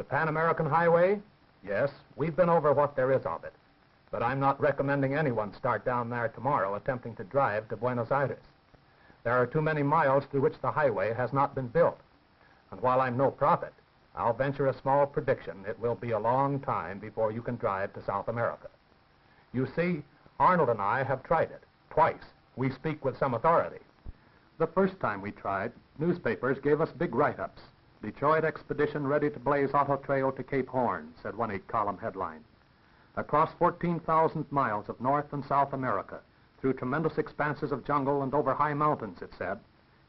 Pan American Highway? Yes, we've been over what there is of it. But I'm not recommending anyone start down there tomorrow attempting to drive to Buenos Aires. There are too many miles through which the highway has not been built. And while I'm no prophet, I'll venture a small prediction it will be a long time before you can drive to South America. You see, Arnold and I have tried it twice. We speak with some authority. The first time we tried, newspapers gave us big write-ups. Detroit expedition ready to blaze auto trail to Cape Horn, said one 8-column headline. Across 14,000 miles of North and South America, through tremendous expanses of jungle and over high mountains, it said,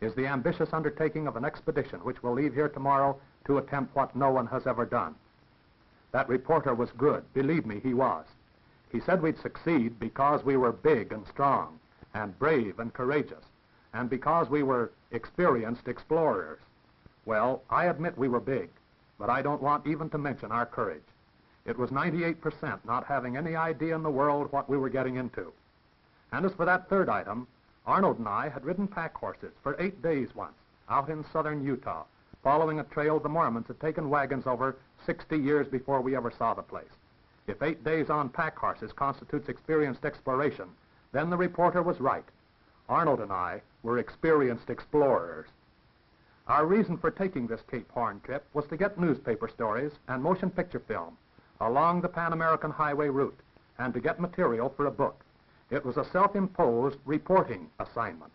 is the ambitious undertaking of an expedition which will leave here tomorrow to attempt what no one has ever done. That reporter was good. Believe me, he was. He said we'd succeed because we were big and strong, and brave and courageous, and because we were experienced explorers. Well, I admit we were big, but I don't want even to mention our courage. It was 98% not having any idea in the world what we were getting into. And as for that third item, Arnold and I had ridden pack horses for 8 days once, out in southern Utah, following a trail the Mormons had taken wagons over 60 years before we ever saw the place. If 8 days on pack horses constitutes experienced exploration, then the reporter was right. Arnold and I were experienced explorers. Our reason for taking this Cape Horn trip was to get newspaper stories and motion picture film along the Pan American Highway route, and to get material for a book. It was a self-imposed reporting assignment.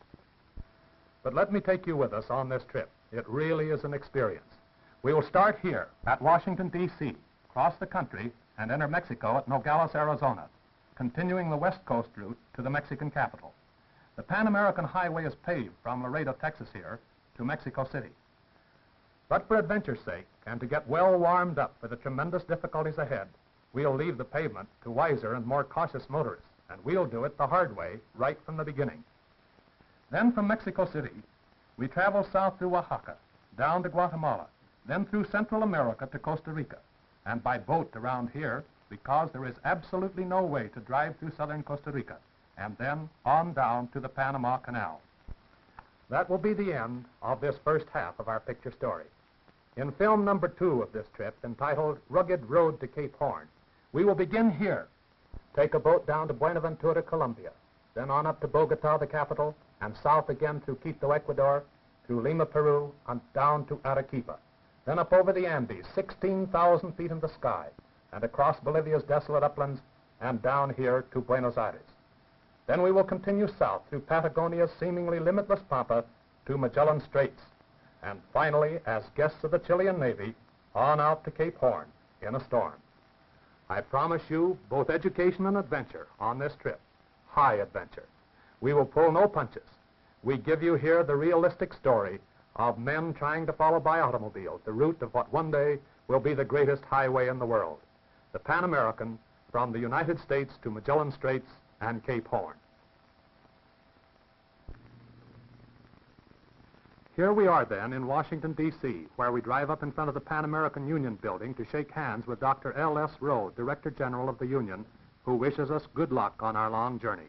But let me take you with us on this trip. It really is an experience. We will start here at Washington, D.C., cross the country, and enter Mexico at Nogales, Arizona, continuing the West Coast route to the Mexican capital. The Pan American Highway is paved from Laredo, Texas here to Mexico City. But for adventure's sake, and to get well warmed up for the tremendous difficulties ahead, we'll leave the pavement to wiser and more cautious motorists, and we'll do it the hard way right from the beginning. Then from Mexico City, we travel south through Oaxaca, down to Guatemala, then through Central America to Costa Rica, and by boat around here, because there is absolutely no way to drive through southern Costa Rica, and then on down to the Panama Canal. That will be the end of this first half of our picture story. In film number 2 of this trip, entitled Rugged Road to Cape Horn, we will begin here, take a boat down to Buenaventura, Colombia, then on up to Bogota, the capital, and south again through Quito, Ecuador, through Lima, Peru, and down to Arequipa, then up over the Andes, 16,000 feet in the sky, and across Bolivia's desolate uplands, and down here to Buenos Aires. Then we will continue south through Patagonia's seemingly limitless pampa to Magellan Straits, and finally, as guests of the Chilean Navy, on out to Cape Horn in a storm. I promise you both education and adventure on this trip, high adventure. We will pull no punches. We give you here the realistic story of men trying to follow by automobile the route of what one day will be the greatest highway in the world, the Pan American, from the United States to Magellan Straits and Cape Horn. Here we are then in Washington, D.C., where we drive up in front of the Pan American Union building to shake hands with Dr. L.S. Rowe, Director General of the Union, who wishes us good luck on our long journey.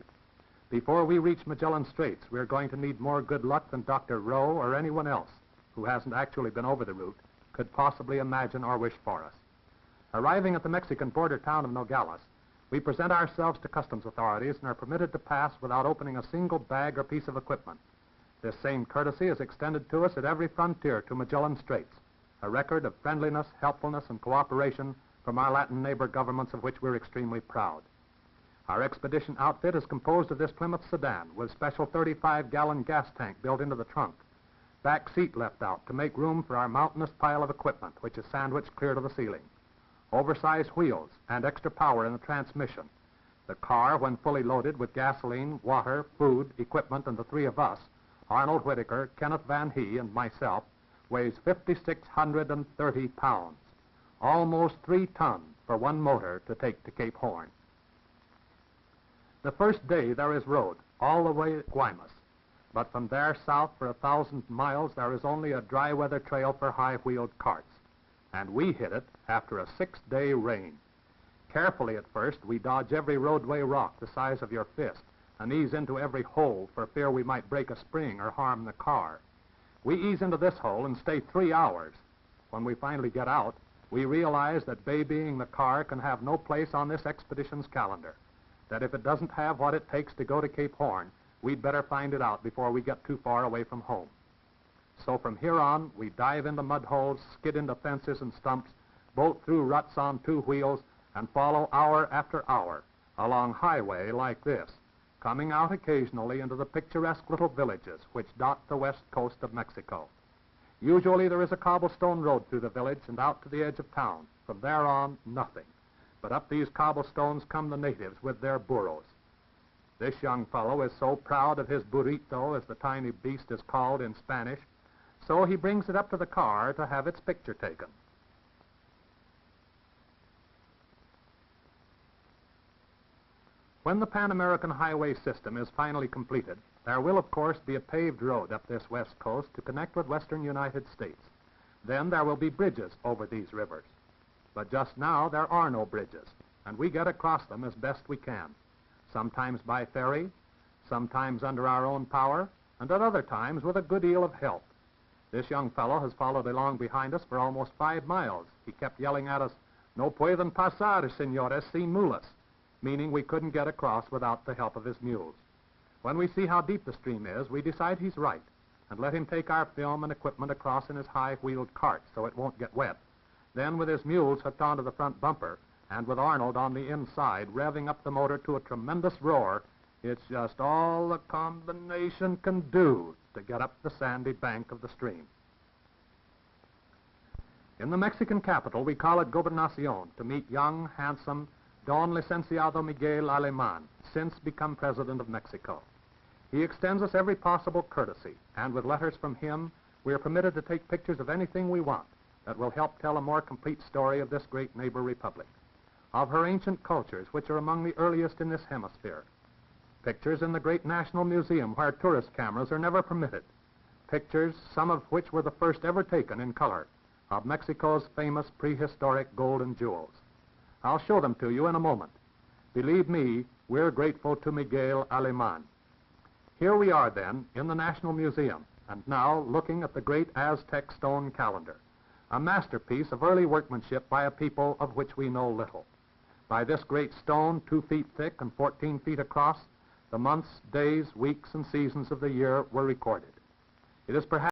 Before we reach Magellan Straits, we're going to need more good luck than Dr. Rowe or anyone else who hasn't actually been over the route could possibly imagine or wish for us. Arriving at the Mexican border town of Nogales, we present ourselves to customs authorities and are permitted to pass without opening a single bag or piece of equipment. This same courtesy is extended to us at every frontier to Magellan Straits, a record of friendliness, helpfulness, and cooperation from our Latin neighbor governments of which we're extremely proud. Our expedition outfit is composed of this Plymouth sedan with special 35-gallon gas tank built into the trunk, back seat left out to make room for our mountainous pile of equipment, which is sandwiched clear to the ceiling, oversized wheels, and extra power in the transmission. The car, when fully loaded with gasoline, water, food, equipment, and the three of us, Arnold Whitaker, Kenneth Van Hee, and myself, weighs 5,630 pounds, almost 3 tons for one motor to take to Cape Horn. The first day there is road, all the way to Guaymas, but from there south for 1,000 miles there is only a dry weather trail for high-wheeled carts, and we hit it after a 6-day rain. Carefully at first, we dodge every roadway rock the size of your fist, and ease into every hole for fear we might break a spring or harm the car. We ease into this hole and stay 3 hours. When we finally get out, we realize that babying the car can have no place on this expedition's calendar, that if it doesn't have what it takes to go to Cape Horn, we'd better find it out before we get too far away from home. So from here on, we dive into mud holes, skid into fences and stumps, bolt through ruts on two wheels, and follow hour after hour along highway like this, coming out occasionally into the picturesque little villages which dot the west coast of Mexico. Usually there is a cobblestone road through the village and out to the edge of town. From there on, nothing. But up these cobblestones come the natives with their burros. This young fellow is so proud of his burrito, as the tiny beast is called in Spanish, so he brings it up to the car to have its picture taken. When the Pan American highway system is finally completed, there will, of course, be a paved road up this west coast to connect with western United States. Then there will be bridges over these rivers. But just now, there are no bridges, and we get across them as best we can, sometimes by ferry, sometimes under our own power, and at other times with a good deal of help. This young fellow has followed along behind us for almost 5 miles. He kept yelling at us, "No pueden pasar, señores, sin mulas," meaning we couldn't get across without the help of his mules. When we see how deep the stream is, we decide he's right and let him take our film and equipment across in his high-wheeled cart so it won't get wet. Then, with his mules hooked onto the front bumper and with Arnold on the inside revving up the motor to a tremendous roar, it's just all the combination can do to get up the sandy bank of the stream. In the Mexican capital, we call it Gobernacion to meet young, handsome Don Licenciado Miguel Alemán, since become President of Mexico. He extends us every possible courtesy, and with letters from him, we are permitted to take pictures of anything we want that will help tell a more complete story of this great neighbor republic, of her ancient cultures, which are among the earliest in this hemisphere. Pictures in the great National Museum, where tourist cameras are never permitted. Pictures, some of which were the first ever taken in color, of Mexico's famous prehistoric gold and jewels. I'll show them to you in a moment. Believe me, we're grateful to Miguel Alemán. Here we are, then, in the National Museum, and now looking at the great Aztec stone calendar, a masterpiece of early workmanship by a people of which we know little. By this great stone, 2 feet thick and 14 feet across, the months, days, weeks, and seasons of the year were recorded. It is perhaps